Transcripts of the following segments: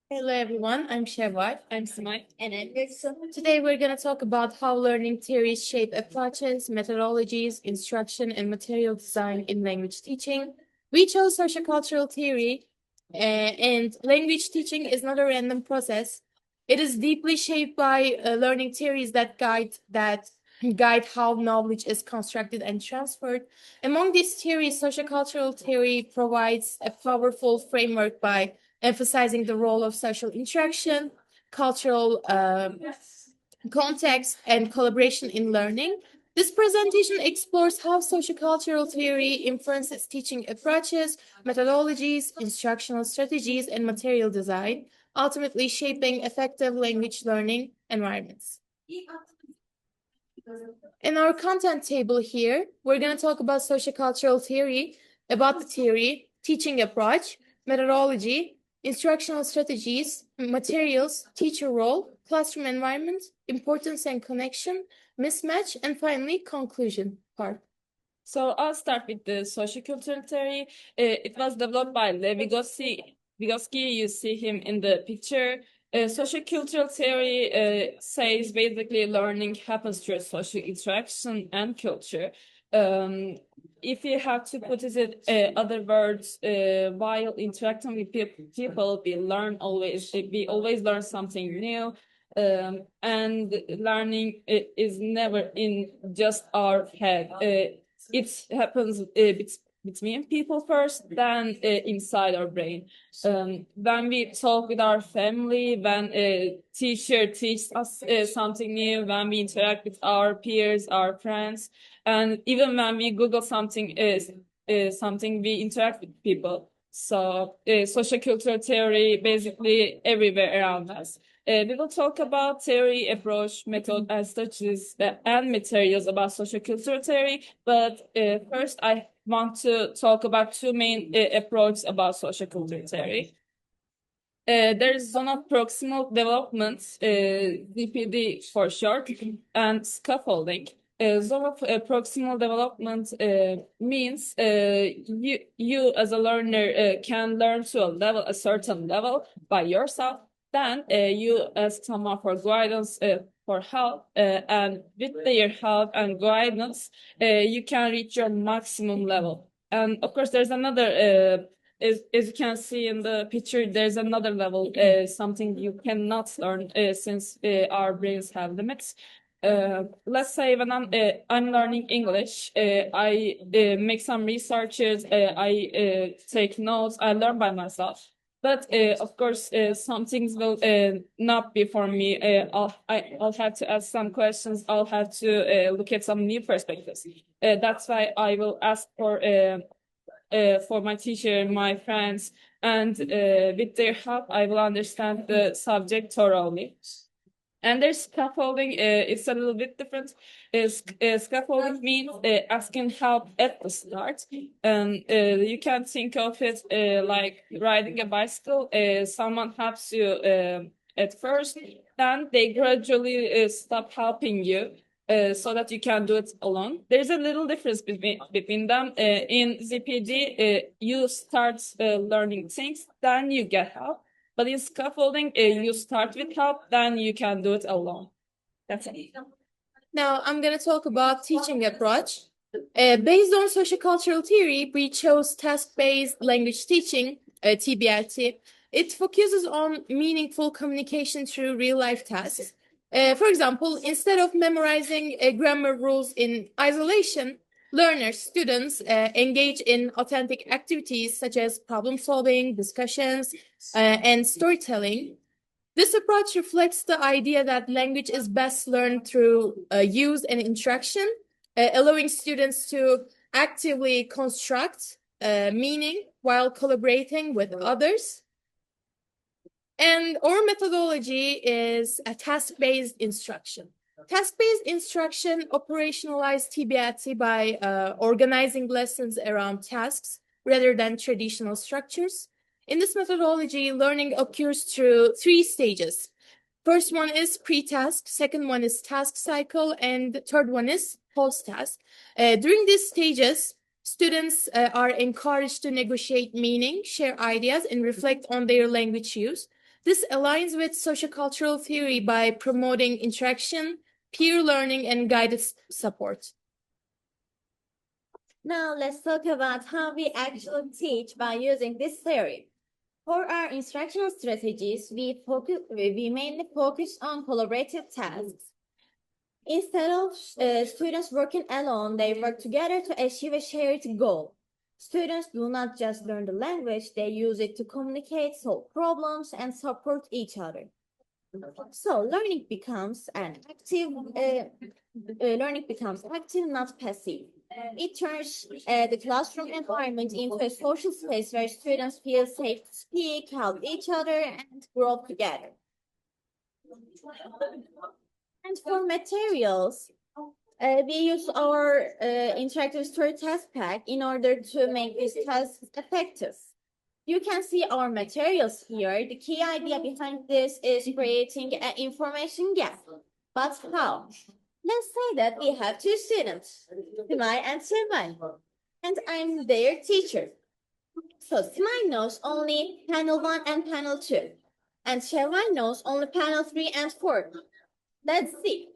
Hello everyone, I'm Shevval. I'm Simay. And I'm Gülsüm. Today we're going to talk about how learning theories shape approaches, methodologies, instruction, and material design in language teaching. We chose sociocultural theory, and language teaching is not a random process. It is deeply shaped by learning theories that guide how knowledge is constructed and transferred. Among these theories, sociocultural theory provides a powerful framework by emphasizing the role of social interaction, cultural context, and collaboration in learning. This presentation explores how sociocultural theory influences teaching approaches, methodologies, instructional strategies, and material design, ultimately shaping effective language learning environments. In our content table here, we're going to talk about sociocultural theory, about the theory, teaching approach, methodology, instructional strategies, materials, teacher role, classroom environment, importance and connection, mismatch, and finally, conclusion part. So I'll start with the sociocultural theory. It was developed by Lev Vygotsky. You see him in the picture. Sociocultural theory says basically learning happens through social interaction and culture. If you have to put it in other words, while interacting with people, we always learn something new. And learning is never in just our head. It happens between people first, then inside our brain. When we talk with our family, when a teacher teaches us something new, when we interact with our peers, our friends, and even when we Google something, something we interact with people. So social cultural theory basically everywhere around us. We will talk about theory, approach, method, and strategies and materials about social cultural theory. But first, I want to talk about two main approaches about social cultural theory. There is zone of proximal development, ZPD for short, and scaffolding. Zone of proximal development means you as a learner can learn to a certain level by yourself. Then you ask someone for guidance, for help, and with their help and guidance, you can reach your maximum level. And of course, there's another as you can see in the picture, there's another level, something you cannot learn since our brains have limits. Let's say when I'm learning English, I make some researches, I take notes, I learn by myself. But of course, some things will not be for me. I'll have to ask some questions. I'll have to look at some new perspectives. That's why I will ask for my teacher, my friends, and with their help, I will understand the subject thoroughly. And there's scaffolding. It's a little bit different. Scaffolding means asking help at the start. And you can think of it like riding a bicycle. Someone helps you at first, then they gradually stop helping you. So that you can do it alone. There's a little difference between them. In ZPD, you start learning things, then you get help. But in scaffolding, you start with help, then you can do it alone. That's it. Now, I'm going to talk about teaching approach. Based on sociocultural theory, we chose task-based language teaching, TBLT. It focuses on meaningful communication through real-life tasks. For example, instead of memorizing grammar rules in isolation, learners, students engage in authentic activities such as problem solving, discussions, and storytelling. This approach reflects the idea that language is best learned through use and interaction, allowing students to actively construct meaning while collaborating with others. And our methodology is a task-based instruction. Task-based instruction operationalized TBIT by organizing lessons around tasks rather than traditional structures. In this methodology, learning occurs through three stages. First one is pre-task, second one is task cycle, and third one is post-task. During these stages, students are encouraged to negotiate meaning, share ideas, and reflect on their language use. This aligns with sociocultural theory by promoting interaction, peer learning, and guided support. Now let's talk about how we actually teach by using this theory. For our instructional strategies, we mainly focus on collaborative tasks. Instead of students working alone, they work together to achieve a shared goal. Students do not just learn the language, they use it to communicate, solve problems, and support each other. So learning becomes active, not passive. It turns the classroom environment into a social space where students feel safe to speak, help each other, and grow together. And for materials, we use our interactive story task pack in order to make this task effective. You can see our materials here. The key idea behind this is creating an information gap. But how? Let's say that we have two students, Simay and Simay, and I'm their teacher. So Simay knows only panel 1 and panel 2, and Shevai knows only panel 3 and 4. Let's see.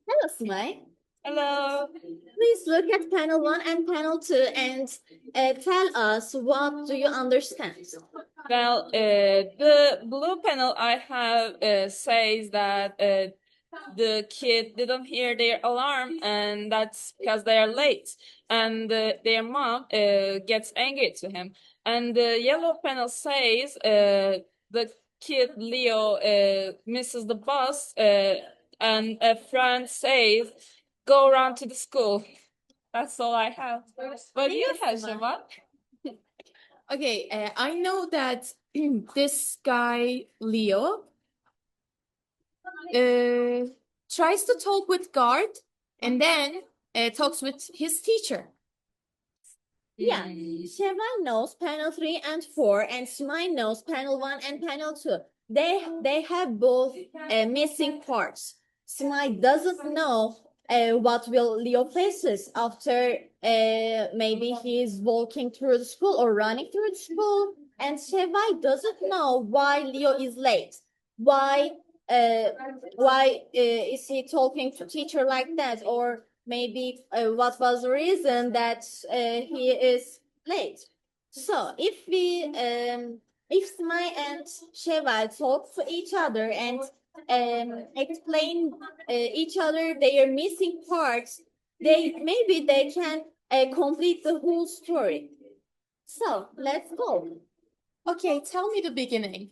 Hello, Simay. Hello. Please look at panel 1 and panel 2 and tell us what do you understand? Well, the blue panel I have says that the kid didn't hear their alarm, and that's because they are late. And their mom gets angry to him. And the yellow panel says the kid Leo misses the bus, and a friend says, "Go around to the school." That's all I have. What do you have, Shema? Okay, I know that this guy, Leo, tries to talk with guard and then talks with his teacher. Yeah, Shevai knows panel 3 and 4, and Simay knows panel 1 and panel 2. They have both missing parts. Simay doesn't know what will Leo faces after maybe he's walking through the school or running through the school, and Shevai doesn't know why Leo is late. Why is he talking to teacher like that, or maybe what was the reason that he is late? So if Smai and Sheva talk to each other and explain each other their missing parts, maybe they can complete the whole story. So let's go. Okay, tell me the beginning.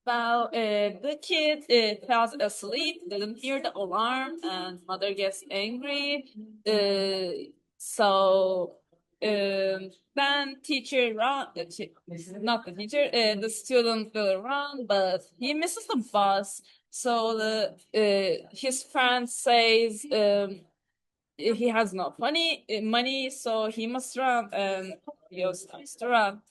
Well, the kid falls asleep, didn't hear the alarm, and mother gets angry. So then teacher run, not the teacher, the student will run, but he misses the bus. So the his friend says he has no money, so he must run, and he starts to run.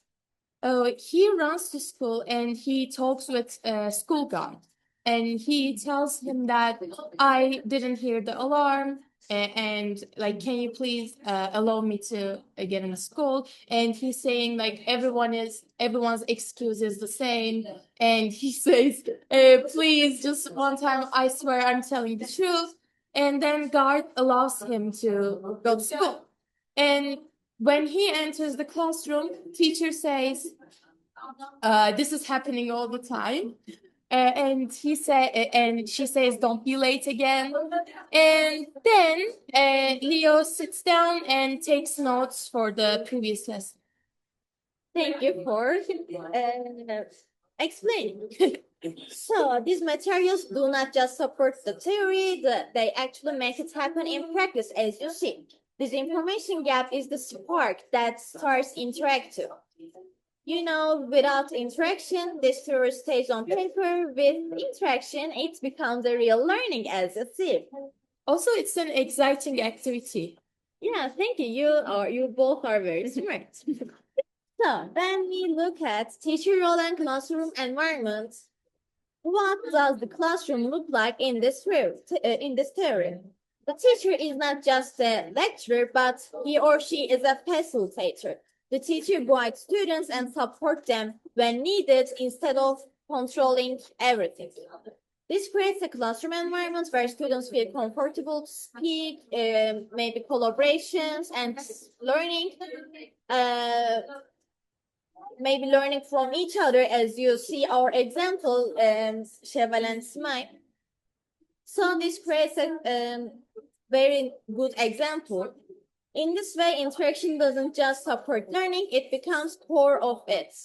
Oh, he runs to school and he talks with a school guard. And he tells him that I didn't hear the alarm, and like, can you please allow me to get in school? And he's saying like everyone's excuse is the same. And he says, please, just one time, I swear I'm telling the truth. And then guard allows him to go to school. And when he enters the classroom, teacher says, this is happening all the time. And she says, don't be late again. And then Leo sits down and takes notes for the previous lesson. Thank you for explaining. So these materials do not just support the theory, they actually make it happen in practice, as you see. This information gap is the spark that starts interactive. You know, without interaction, this theory stays on paper. With interaction, it becomes a real learning, as you see. Also, it's an exciting activity. Yeah, thank you. You both are very smart. So when we look at teacher role and classroom environment, what does the classroom look like in this theory? The teacher is not just a lecturer, but he or she is a facilitator. The teacher guides students and supports them when needed instead of controlling everything. This creates a classroom environment where students feel comfortable to speak, maybe collaborations and learning, maybe learning from each other, as you see our example, Sheval and Smile. So this creates a very good example. In this way, interaction doesn't just support learning, it becomes core of it.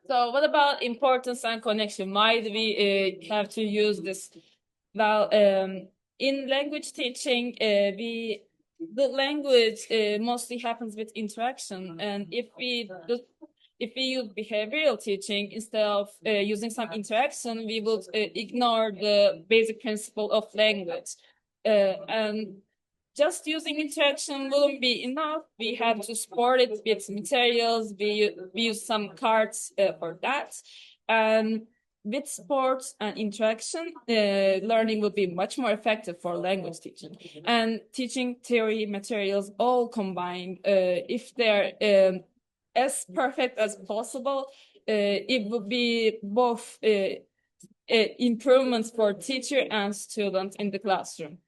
So what about importance and connection? Why do we have to use this? Well, in language teaching, the language mostly happens with interaction, and if we use behavioral teaching instead of using some interaction, we would ignore the basic principle of language. And just using interaction wouldn't be enough. We have to support it with materials. We use some cards for that. And with sports and interaction, learning will be much more effective for language teaching. And teaching theory materials all combined, if they're as perfect as possible, it would be both improvements for teacher and student in the classroom.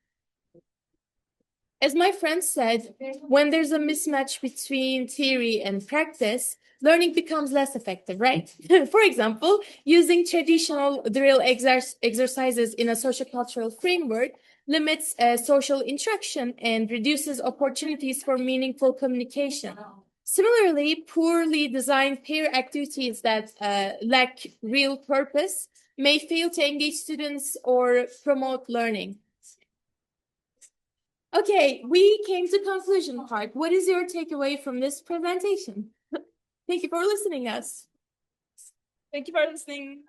As my friend said, when there's a mismatch between theory and practice, learning becomes less effective, right? For example, using traditional drill exercises in a sociocultural framework limits social interaction and reduces opportunities for meaningful communication. Similarly, poorly designed pair activities that lack real purpose may fail to engage students or promote learning. Okay, we came to conclusion part. What is your takeaway from this presentation? Thank you for listening us. Thank you for listening.